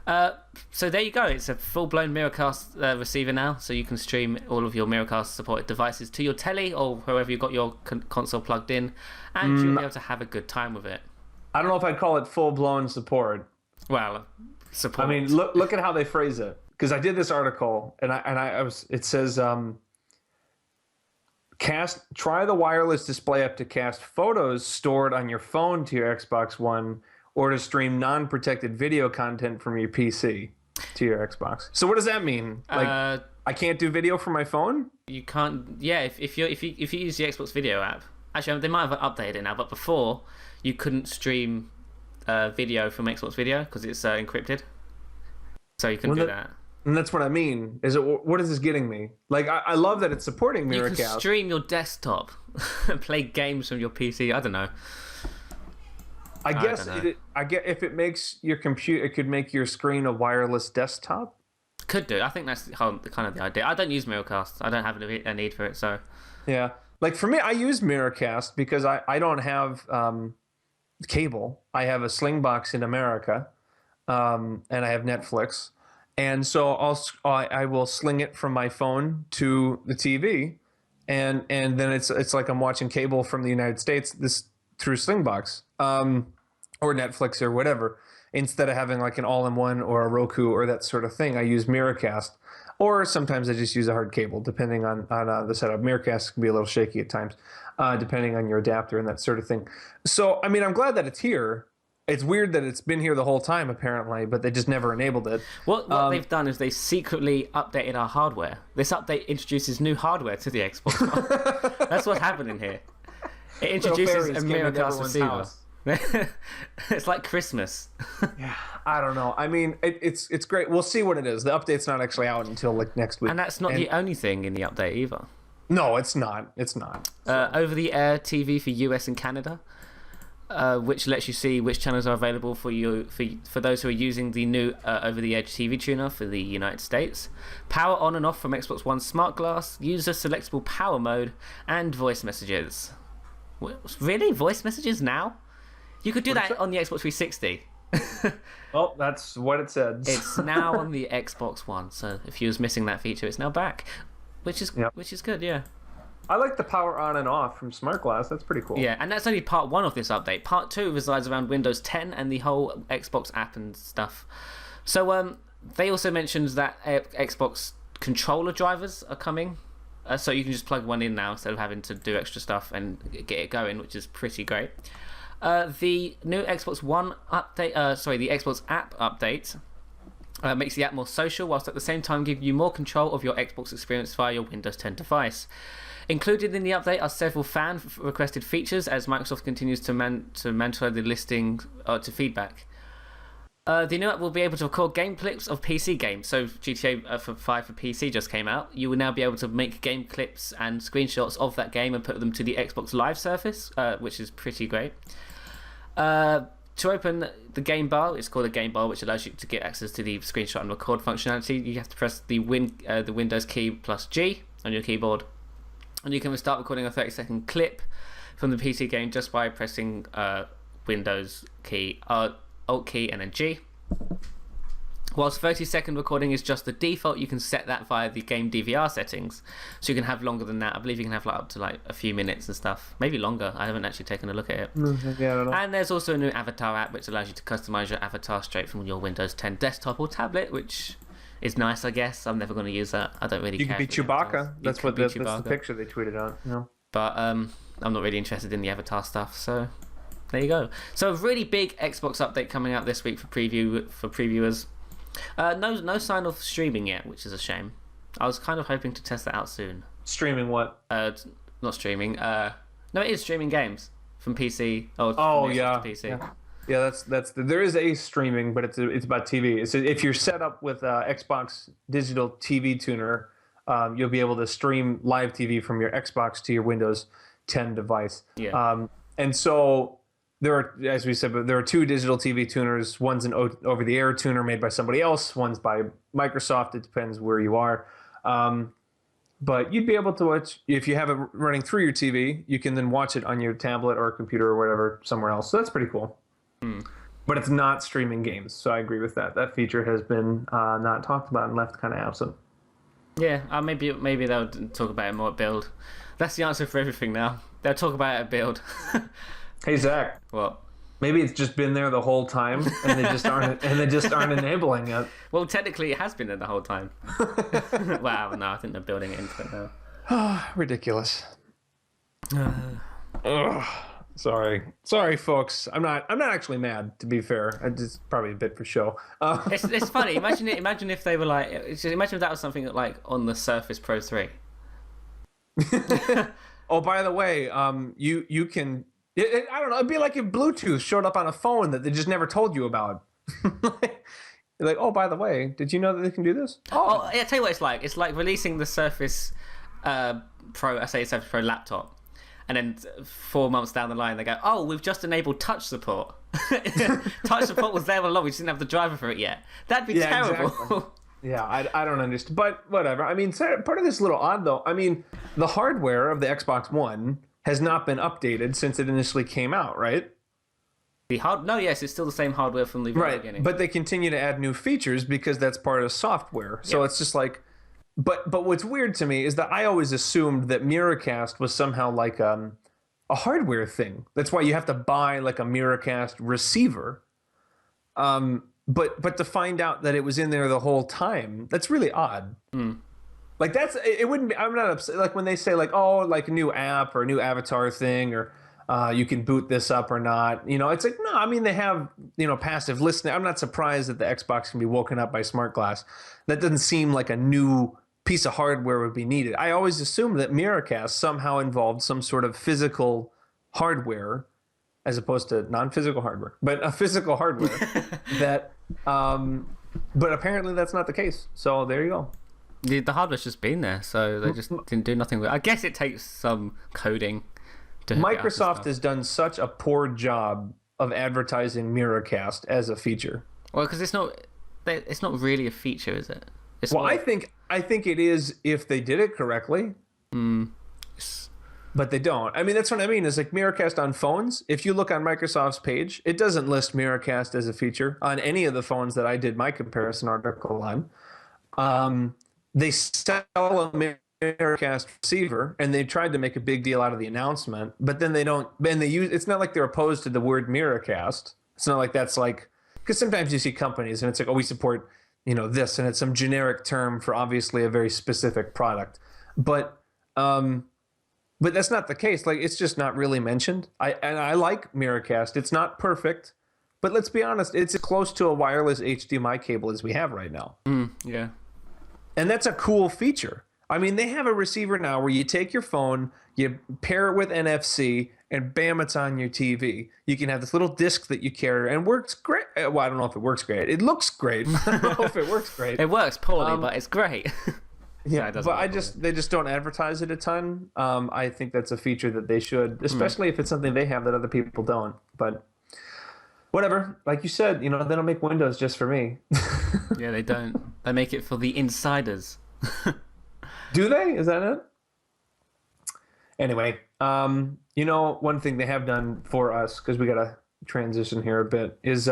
So there you go. It's a full-blown Miracast receiver now, so you can stream all of your Miracast-supported devices to your telly or wherever you've got your console plugged in, and you'll be able to have a good time with it. I don't know if I'd call it full-blown support. Well, support. I mean, look at how they phrase it. Because I did this article, and it says, try the wireless display app to cast photos stored on your phone to your Xbox One, or to stream non-protected video content from your PC to your Xbox. So what does that mean? I can't do video from my phone? You can't. Yeah, if you use the Xbox Video app, actually they might have updated it now, but before you couldn't stream video from Xbox Video because it's encrypted. So you couldn't do that. And that's what I mean. What is this getting me? I love that it's supporting Miracast. You can stream your desktop and play games from your PC. I don't know. I guess if it makes your computer, it could make your screen a wireless desktop. Could do. I think that's kind of the idea. I don't use Miracast. I don't have a need for it. So yeah, for me, I use Miracast because I don't have cable. I have a Slingbox in America, and I have Netflix, and so I will sling it from my phone to the TV, and then it's like I'm watching cable from the United States through Slingbox. Or Netflix or whatever, instead of having an all-in-one or a Roku or that sort of thing. I use Miracast, or sometimes I just use a hard cable, depending on the setup. Miracast can be a little shaky at times, depending on your adapter and that sort of thing. So, I mean, I'm glad that it's here. It's weird that it's been here the whole time, apparently, but they just never enabled it. What they've done is they secretly updated our hardware. This update introduces new hardware to the Xbox One. That's what's happening here. It introduces a Miracast receiver. It's like Christmas. Yeah, I don't know. I mean, it's great. We'll see what it is. The update's not actually out until next week. And that's not the only thing in the update either. No, it's not. It's not. Over-the-air TV for US and Canada, which lets you see which channels are available for those who are using the new over-the-edge TV tuner for the United States. Power on and off from Xbox One Smart Glass, user selectable power mode, and voice messages. Really? Voice messages now? You could do that on the Xbox 360. Well, that's what it said. It's now on the Xbox One, so if you was missing that feature, it's now back, which is good, yeah. I like the power on and off from Smart Glass. That's pretty cool. Yeah, and that's only part 1 of this update. Part 2 resides around Windows 10 and the whole Xbox app and stuff. So they also mentioned that Xbox controller drivers are coming So you can just plug one in now instead of having to do extra stuff and get it going, which is pretty great. The new Xbox One update, the Xbox app update makes the app more social, whilst at the same time give you more control of your Xbox experience via your Windows 10 device. Included in the update are several fan-requested features as Microsoft continues to monitor the listing to feedback. The new app will be able to record game clips of PC games. So GTA 5 for PC just came out. You will now be able to make game clips and screenshots of that game and put them to the Xbox Live service, which is pretty great. To open the game bar, it's called a game bar, which allows you to get access to the screenshot and record functionality. You have to press the Windows key plus G on your keyboard, and you can start recording a 30-second clip from the PC game just by pressing Windows key, Alt key, and then G. Whilst 30-second recording is just the default, you can set that via the game DVR settings, so you can have longer than that. I believe you can have up to a few minutes and stuff, maybe longer. I haven't actually taken a look at it. Yeah, I don't know. And there's also a new avatar app which allows you to customize your avatar straight from your Windows 10 desktop or tablet, which is nice, I guess. I'm never going to use that. I don't really care. You can be Chewbacca. That's the picture they tweeted out. Yeah. But I'm not really interested in the avatar stuff, so there you go. So a really big Xbox update coming out this week for previewers. No sign of streaming yet, which is a shame. I was kind of hoping to test that out soon. Streaming what? Not streaming. No, it is streaming games from PC. Oh yeah. To PC. Yeah, there is a streaming, but it's about TV. It's if you're set up with Xbox Digital TV Tuner, you'll be able to stream live TV from your Xbox to your Windows 10 device. Yeah. And so there are, as we said, but there are two digital TV tuners. One's an over-the-air tuner made by somebody else. One's by Microsoft. It depends where you are. But you'd be able to watch, if you have it running through your TV, you can then watch it on your tablet or computer or whatever somewhere else. So that's pretty cool. But it's not streaming games. So I agree with that. That feature has been not talked about and left kind of absent. Yeah, maybe they'll talk about it more at Build. That's the answer for everything now. They'll talk about it at Build. Hey Zach. What? Maybe it's just been there the whole time, and they just aren't enabling it. Well, technically, it has been there the whole time. Wow, no, I think they're building it into it now. Ridiculous. Sorry, folks. I'm not actually mad. To be fair, it's probably a bit for show. It's funny. Imagine if they were imagine if that was something like on the Surface Pro 3. Oh, by the way, you can. I don't know. It'd be like if Bluetooth showed up on a phone that they just never told you about. Like, oh, by the way, did you know that they can do this? Oh, yeah. Tell you what it's like. It's like releasing the Surface Pro. I say Surface Pro laptop, and then 4 months down the line, they go, "Oh, we've just enabled touch support. Touch support was there all along. We just didn't have the driver for it yet." That'd be terrible. Exactly. Yeah, I don't understand, but whatever. I mean, part of this is a little odd, though. I mean, the hardware of the Xbox One has not been updated since it initially came out, right? Yes, it's still the same hardware from the very beginning. But they continue to add new features because that's part of software. So It's just like, but what's weird to me is that I always assumed that Miracast was somehow like a hardware thing. That's why you have to buy like a Miracast receiver. But to find out that it was in there the whole time, that's really odd. Like it wouldn't be, I'm not upset. Like when they say like, oh, like a new app or a new avatar thing, or you can boot this up or not, it's like, no, I mean, they have, passive listening. I'm not surprised that the Xbox can be woken up by smart glass. That doesn't seem like a new piece of hardware would be needed. I always assumed that Miracast somehow involved some sort of physical hardware as opposed to non-physical hardware, but a physical hardware that, but apparently that's not the case. So there you go. The hardware's just been there, so they just didn't do nothing with it. I guess it takes some coding to Microsoft has done such a poor job of advertising Miracast as a feature. Well, because it's not really a feature, is it? I think it is if they did it correctly. But they don't. I mean, that's what I mean. Is like Miracast on phones. If you look on Microsoft's page, it doesn't list Miracast as a feature on any of the phones that I did my comparison article on. They sell a Miracast receiver, and they tried to make a big deal out of the announcement, but then they don't. And they use. It's not like they're opposed to the word Miracast. It's not like that's like, because sometimes you see companies and it's like, oh, we support this, and it's some generic term for obviously a very specific product. But But that's not the case. Like, it's just not really mentioned. I like Miracast. It's not perfect, but let's be honest, it's as close to a wireless HDMI cable as we have right now. Yeah. And that's a cool feature. I mean, they have a receiver now where you take your phone, you pair it with NFC, and bam, it's on your TV. You can have this little disc that you carry, and works great. Well, I don't know if it works great. It looks great. I don't know if it works great. It works poorly, but it's great. Yeah, but they just don't advertise it a ton. I think that's a feature that they should, especially if it's something they have that other people don't. But whatever, like you said, they don't make Windows just for me. Yeah, they don't. They make it for the insiders. Do they? Is that it? Anyway, one thing they have done for us, because we got to transition here a bit, is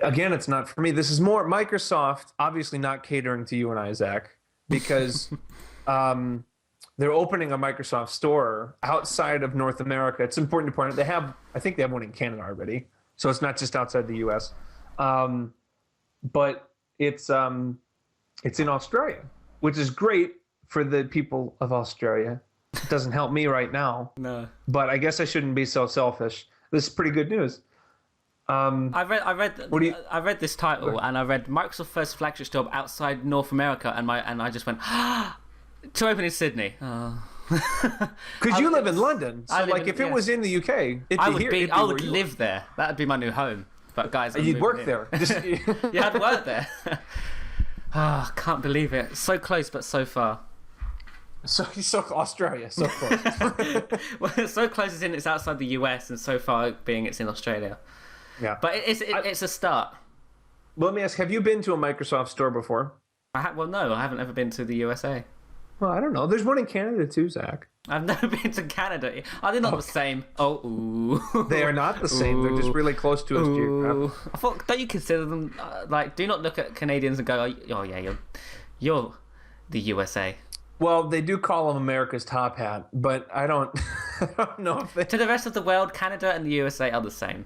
again, it's not for me. This is more Microsoft, obviously not catering to you and I, Zach, because they're opening a Microsoft store outside of North America. It's important to point out I think they have one in Canada already, so it's not just outside the U.S. But it's in Australia, which is great for the people of Australia. It doesn't help me right now. No. But I guess I shouldn't be so selfish. This is pretty good news. I read this title and I read Microsoft first flagship store outside North America, and I just went to open in Sydney. Because you live in London, so if it was in the UK, I would live there. That'd be my new home. But guys, you'd work there. Yeah, I'd work there. Can't believe it. So close, but so far. So Australia, so close. Well, so close as in it's outside the US, and so far being it's in Australia. Yeah, but it's a start. Well, let me ask: have you been to a Microsoft store before? No, I haven't ever been to the USA. Well, I don't know. There's one in Canada too, Zach. I've never been to Canada. Are they not the same? Oh, ooh. They are not the same. They're just really close to us geographically. I thought, don't you consider them do not look at Canadians and go, oh yeah, you're the USA. Well, they do call them America's top hat, but I don't know if they... To the rest of the world, Canada and the USA are the same.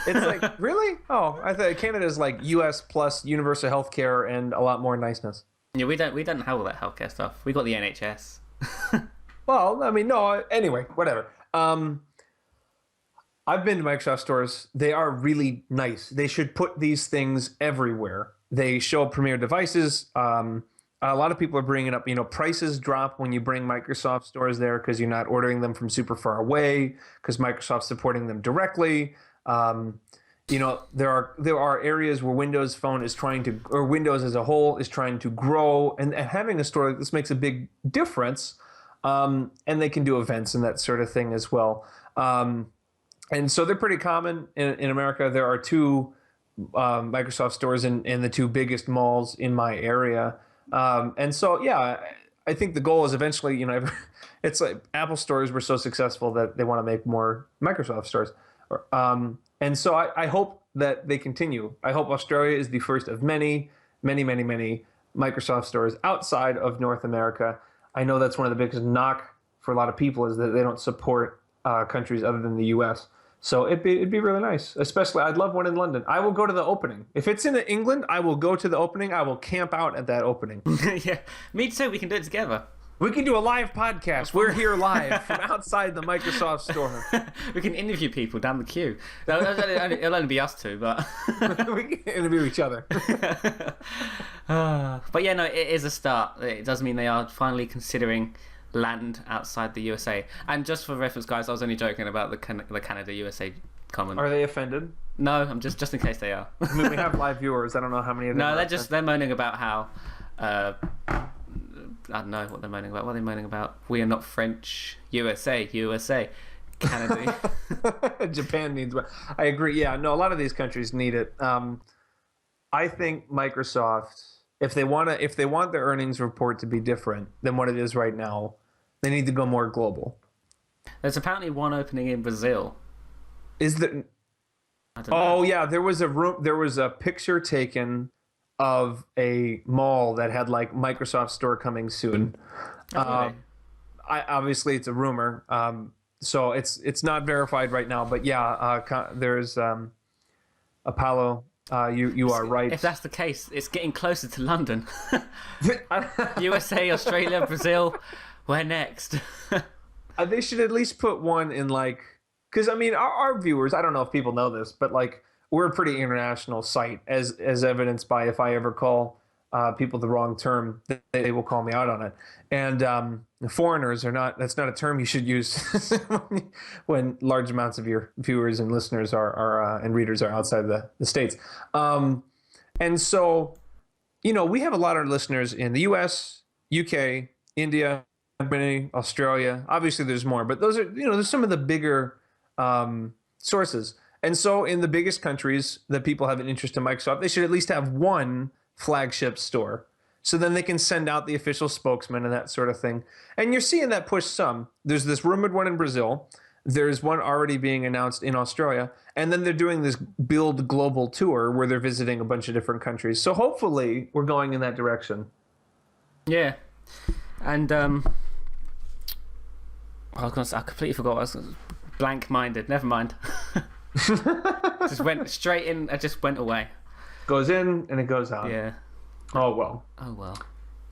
It's like, really? Oh, I thought Canada's like US plus universal healthcare and a lot more niceness. Yeah, we don't have all that healthcare stuff. We got the NHS. Well, I mean, no. Anyway, whatever. I've been to Microsoft stores. They are really nice. They should put these things everywhere. They show premier devices. A lot of people are bringing up, prices drop when you bring Microsoft stores there because you're not ordering them from super far away because Microsoft's supporting them directly. There are areas where Windows Phone is trying to, or Windows as a whole is trying to grow, and having a store like this makes a big difference. And they can do events and that sort of thing as well. And so they're pretty common in America. There are two Microsoft stores in the two biggest malls in my area. And so, yeah, I think the goal is eventually, it's like Apple stores were so successful that they want to make more Microsoft stores. And so I hope that they continue. I hope Australia is the first of many, many, many, many Microsoft stores outside of North America. I know that's one of the biggest knock for a lot of people is that they don't support countries other than the U.S. So it'd be really nice. Especially, I'd love one in London. I will go to the opening. If it's in England, I will go to the opening. I will camp out at that opening. Yeah, me too. We can do it together. We can do a live podcast. We're here live from outside the Microsoft store. We can interview people down the queue. It'll only be us two, but we can interview each other. But yeah, no, it is a start. It does mean they are finally considering land outside the USA. And just for reference, guys, I was only joking about the Canada USA comment. Are they offended? No, I'm just in case they are. I mean, we have live viewers. I don't know how many of them. No, they're moaning about how. I don't know what they're moaning about. What are they moaning about? We are not French. USA. Canada. Japan needs one. I agree. Yeah, no, a lot of these countries need it. I think Microsoft, if they want their earnings report to be different than what it is right now, they need to go more global. There's apparently one opening in Brazil. Is there? I don't know. Oh yeah, there was a picture taken of a mall that had like Microsoft store coming soon. Really? Obviously it's a rumor, so it's not verified right now. But yeah, there's Apollo. You are right. If that's the case, it's getting closer to London. USA, Australia, Brazil. Where next? They should at least put one in like, because I mean, our viewers, I don't know if people know this, but like we're a pretty international site, as evidenced by if I ever call people the wrong term, they will call me out on it. And foreigners are not. That's not a term you should use when large amounts of your viewers and listeners are and readers are outside the states. And so, you know, we have a lot of listeners in the U.S., UK, India, Germany, Australia. Obviously, there's more, but those are, you know, there's some of the bigger sources. And so in the biggest countries that people have an interest in Microsoft, they should at least have one flagship store. So then they can send out the official spokesman and that sort of thing. And you're seeing that push some. There's this rumored one in Brazil. There's one already being announced in Australia. And then they're doing this Build Global tour where they're visiting a bunch of different countries. So hopefully we're going in that direction. Yeah. And I completely forgot what I was blank-minded. Never mind. Just went straight in. I just went away. Goes in and it goes out. Yeah. Oh well.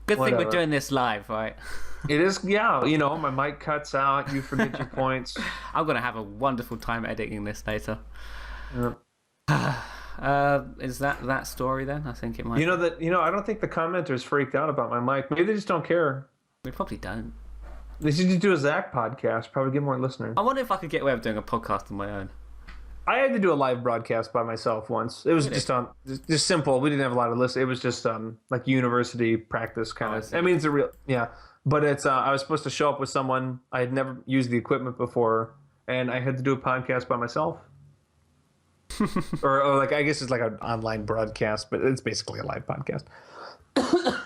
Good Whatever. thing we're doing this live, right? It is. Yeah. You know, my mic cuts out. You forget your points. I'm gonna have a wonderful time editing this later. Yeah. Is that story then? I think it might. You know, I don't think the commenters freaked out about my mic. Maybe they just don't care. We probably don't. They should just do a Zach podcast. Probably get more listeners. I wonder if I could get away with doing a podcast on my own. I had to do a live broadcast by myself once. It was just simple. We didn't have a lot of listeners. It was just like university practice kind of. I mean, it's a real but it's. I was supposed to show up with someone. I had never used the equipment before, and I had to do a podcast by myself. or like I guess it's like an online broadcast, but it's basically a live podcast.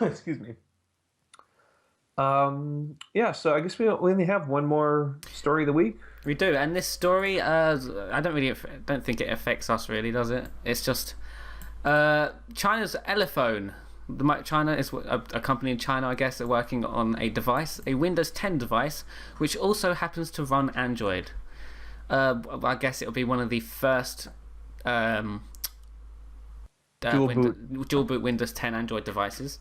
Excuse me. Yeah, so I guess we only have one more story of the week. We do, and this story, I don't think it affects us really, does it? It's just China's Elephone. China is a company in China, I guess, they're working on a device, a Windows 10 device, which also happens to run Android. I guess it'll be one of the first dual boot Windows 10 Android devices.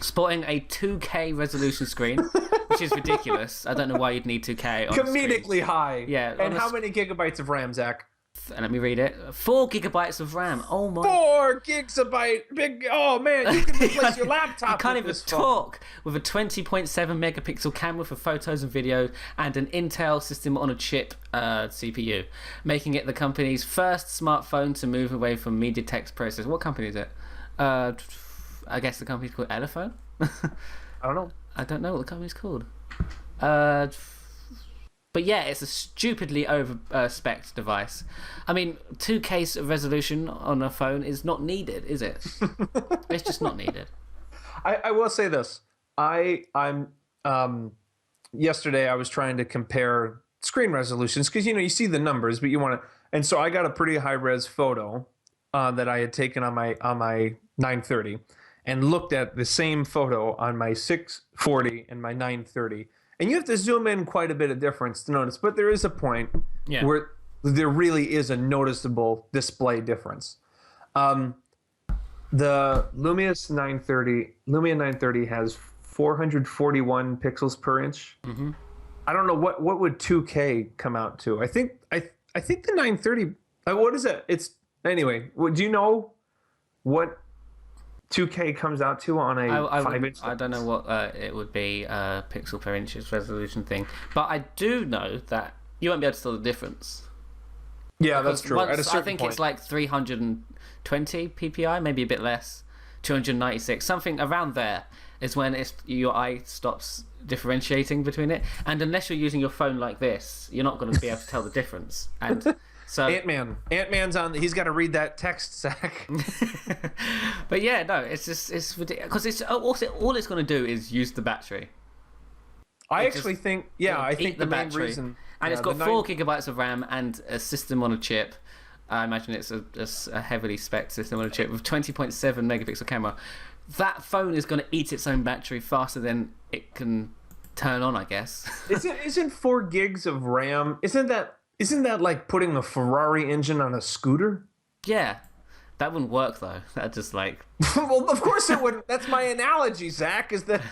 Sporting a 2K resolution screen, which is ridiculous. I don't know why you'd need 2K on comedically high. Yeah. And how many gigabytes of RAM, Zach? And let me read it. 4 gigabytes of RAM. Oh my. 4 gigabyte. Big. Oh man, you can replace your laptop. You can't even with talk. With a 20.7 megapixel camera for photos and video, and an Intel system on a chip CPU, making it the company's first smartphone to move away from MediaTek's processor. What company is it? I guess the company's called Elephone. I don't know. I don't know what the company's called. But yeah, it's a stupidly over-spec'd device. I mean, 2K resolution on a phone is not needed, is it? It's just not needed. I will say this. I'm yesterday I was trying to compare screen resolutions because you see the numbers, but you want to. And so I got a pretty high-res photo that I had taken on my 930. And looked at the same photo on my 640 and my 930. And you have to zoom in quite a bit of difference to notice. But there is a point where there really is a noticeable display difference. The Lumia 930 has 441 pixels per inch. Mm-hmm. I don't know what would 2K come out to. I think the 930. What is it? It's anyway. Do you know what 2K comes out to on a 5-inch? I don't know what it would be, pixel per inches resolution thing. But I do know that you won't be able to tell the difference. Yeah, that's true. At a certain I think point. It's like 320 ppi, maybe a bit less. 296, something around there is when your eye stops differentiating between it. And unless you're using your phone like this, you're not going to be able to tell the difference. And so Ant-Man's on. He's got to read that text, Zach. But yeah, no, it's ridiculous because all it's going to do is use the battery. I think the main battery. reason, and it's got 4 gigabytes of RAM and a system on a chip. I imagine it's a heavily spec'd system on a chip with 20.7 megapixel camera. That phone is going to eat its own battery faster than it can turn on, I guess. Isn't 4 gigs of RAM? Isn't that like putting a Ferrari engine on a scooter? Yeah. That wouldn't work, though. That just like... Well, of course it wouldn't. That's my analogy, Zach, is that...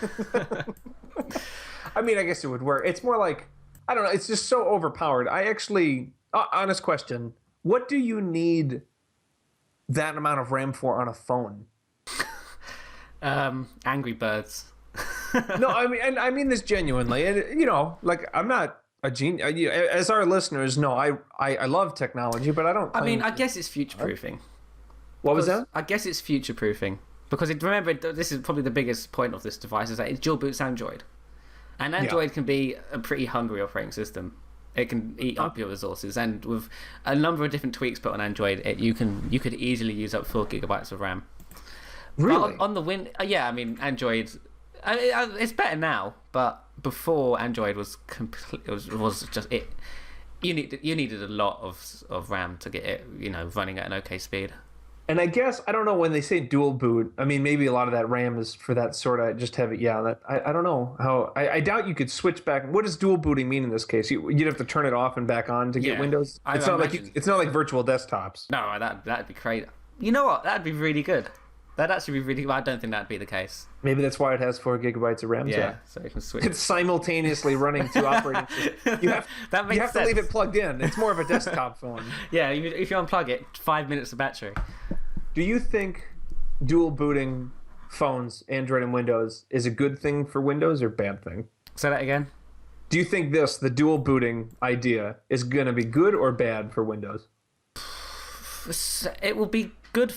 I mean, I guess it would work. It's more like, I don't know. It's just so overpowered. I actually, honest question, what do you need that amount of RAM for on a phone? Angry Birds. No, I mean this genuinely. And, like, I'm not a genius. As our listeners know, I love technology, but I don't. I guess it's future-proofing. What was that? I guess it's future-proofing. Because remember, this is probably the biggest point of this device, is that it dual boots Android. And Android can be a pretty hungry operating system. It can eat up your resources, and with a number of different tweaks put on Android, you could easily use up 4 gigabytes of RAM. Really? On the Android, it's better now, but before Android was just it. You needed a lot of RAM to get it, running at an okay speed. And I guess, I don't know, when they say dual boot, I mean, maybe a lot of that RAM is for that sort of just heavy. Yeah, I don't know how. I doubt you could switch back. What does dual booting mean in this case? You'd have to turn it off and back on to get Windows. It's not like virtual desktops. No, that'd be great. You know what? That'd be really good. That'd actually be really good. I don't think that'd be the case. Maybe that's why it has 4 gigabytes of RAM. Yeah, so you can switch. It's simultaneously running 2 operating systems. You have to leave it plugged in. It's more of a desktop phone. Yeah, if you unplug it, 5 minutes of battery. Do you think dual booting phones, Android and Windows, is a good thing for Windows or bad thing? Say that again. Do you think the dual booting idea, is going to be good or bad for Windows? It will be good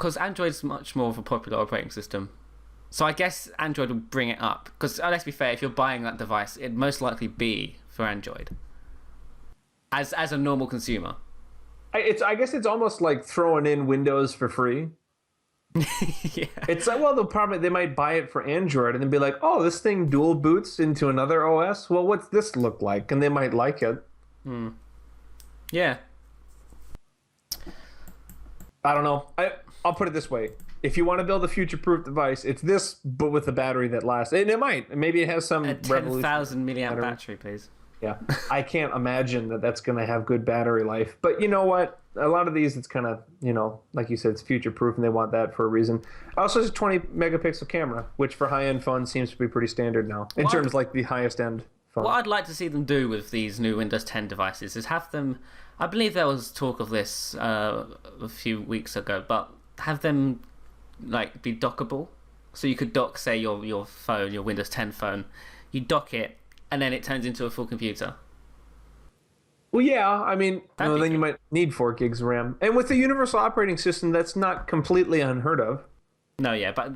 because Android's much more of a popular operating system. So I guess Android will bring it up. Because let's be fair, if you're buying that device, it'd most likely be for Android. As a normal consumer. I guess it's almost like throwing in Windows for free. Yeah. It's like, well, they might buy it for Android and then be like, oh, this thing dual boots into another OS? Well, what's this look like? And they might like it. Yeah. I don't know. I'll put it this way. If you want to build a future-proof device, it's this, but with a battery that lasts. And it might. Maybe it has some a 10,000 milliamp battery, please. Yeah. I can't imagine that's going to have good battery life. But you know what? A lot of these, it's kind of, like you said, it's future-proof, and they want that for a reason. Also, it's a 20-megapixel camera, which for high-end phones seems to be pretty standard now, in terms of like the highest-end phone. What I'd like to see them do with these new Windows 10 devices is have them... I believe there was talk of this a few weeks ago, but have them be dockable. So you could dock, say, your phone, your Windows 10 phone. You dock it, and then it turns into a full computer. Well, yeah, I mean, then you might need 4 gigs of RAM. And with the universal operating system, that's not completely unheard of. No, yeah, but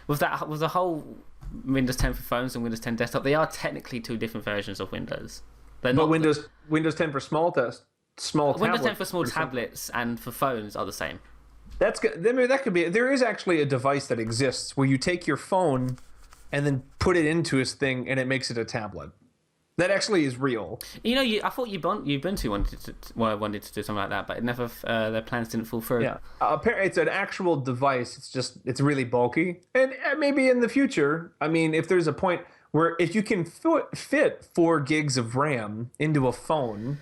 with the whole Windows 10 for phones and Windows 10 desktop, they are technically 2 different versions of Windows. But Windows 10 for small tablets. Windows 10 for small tablets and for phones are the same. That's good. I mean, that could be. There is actually a device that exists where you take your phone and then put it into this thing, and it makes it a tablet. That actually is real. I thought Ubuntu wanted to do something like that, but it never. Their plans didn't fall through. Yeah, apparently it's an actual device. It's really bulky, and maybe in the future, I mean, if there's a point where if you can fit 4 gigs of RAM into a phone,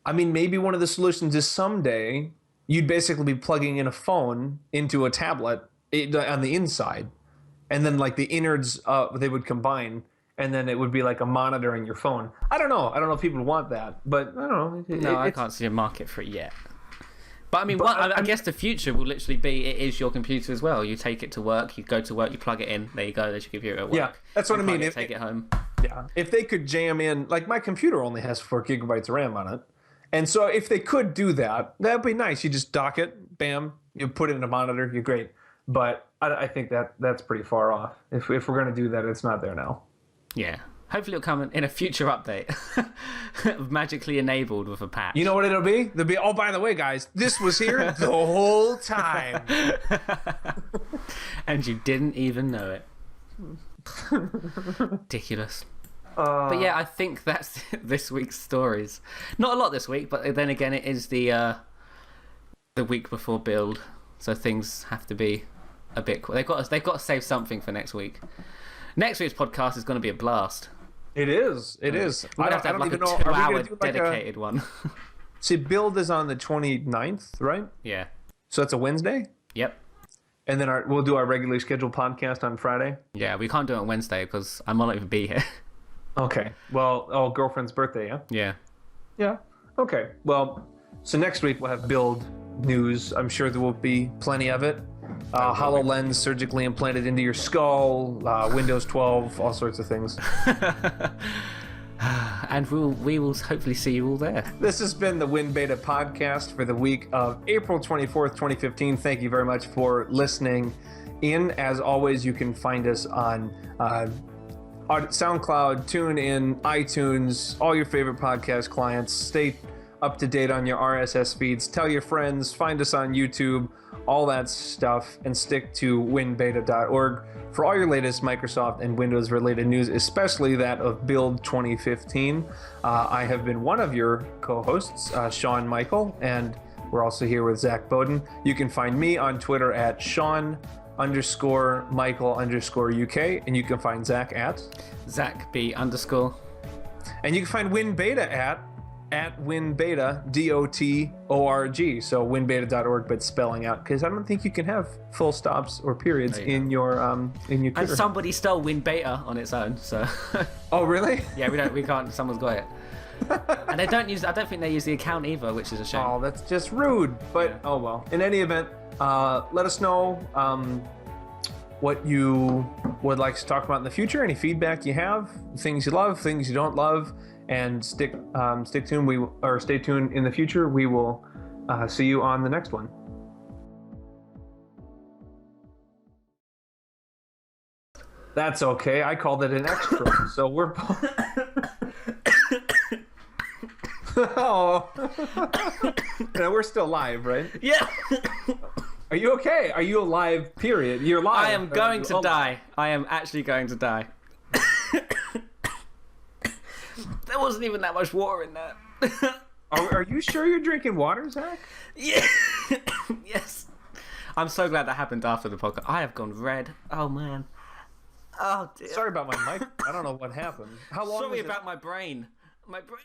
I mean, maybe one of the solutions is someday you'd basically be plugging in a phone into a tablet on the inside, and then like the innards they would combine, and then it would be like a monitor in your phone. I don't know if people want that, but I don't know. I can't see a market for it yet. But I mean, I guess the future will literally be it is your computer as well. You take it to work, you go to work, you plug it in, there you go, there's your computer at work. Yeah, that's what I mean. Take it home. Yeah, if they could jam in, like my computer only has 4 gigabytes of RAM on it. And so if they could do that, that'd be nice. You just dock it, bam, you put it in a monitor, you're great. But I think that's pretty far off. If we're going to do that, it's not there now. Yeah. Hopefully it'll come in a future update. Magically enabled with a patch. You know what it'll be? They'll be, oh, by the way, guys, this was here the whole time. And you didn't even know it. Ridiculous. But yeah, I think that's this week's stories. Not a lot this week, but then again, it is the week before build, so things have to be a bit. They've got to save something for next week. Next week's podcast is going to be a blast. It is. It is. We're going to have like a 2-hour dedicated one. See, build is on the 29th, right? Yeah. So it's a Wednesday? Yep. And then we'll do our regularly scheduled podcast on Friday. Yeah, we can't do it on Wednesday because I might not even be here. Okay. Well, girlfriend's birthday, yeah? Yeah. Yeah. Okay. Well, so next week we'll have build news. I'm sure there will be plenty of it. HoloLens surgically implanted into your skull, Windows 12, all sorts of things. And we will hopefully see you all there. This has been the WinBeta podcast for the week of April 24th, 2015. Thank you very much for listening in. As always, you can find us on SoundCloud, TuneIn, iTunes, all your favorite podcast clients. Stay up to date on your RSS feeds. Tell your friends. Find us on YouTube. All that stuff, and stick to winbeta.org for all your latest Microsoft and Windows related news, especially that of Build 2015. I have been one of your co-hosts, Sean Michael, and we're also here with Zach Bowden. You can find me on Twitter at Sean_Michael_UK, and you can find Zach at ZachB_. And you can find WinBeta at WinBeta, DOTORG. So winbeta.org, but spelling out, because I don't think you can have full stops or periods in your Twitter. And somebody stole WinBeta on its own, so. Oh really? Yeah, we can't. Someone's got it. And I don't think they use the account either, which is a shame. Oh, that's just rude. But yeah. Oh well. In any event, let us know what you would like to talk about in the future. Any feedback you have, things you love, things you don't love. And stay tuned. Stay tuned in the future. We will see you on the next one. That's okay. I called it an extra, so we're. Oh, no, we're still live, right? Yeah. Are you okay? Are you alive? Period. You're live. I am going to die. I am actually going to die. There wasn't even that much water in that. Are you sure you're drinking water, Zach? Yeah. Yes. I'm so glad that happened after the podcast. I have gone red. Oh, man. Oh, dear. Sorry about my mic. I don't know what happened. How long? Sorry about my brain. My brain.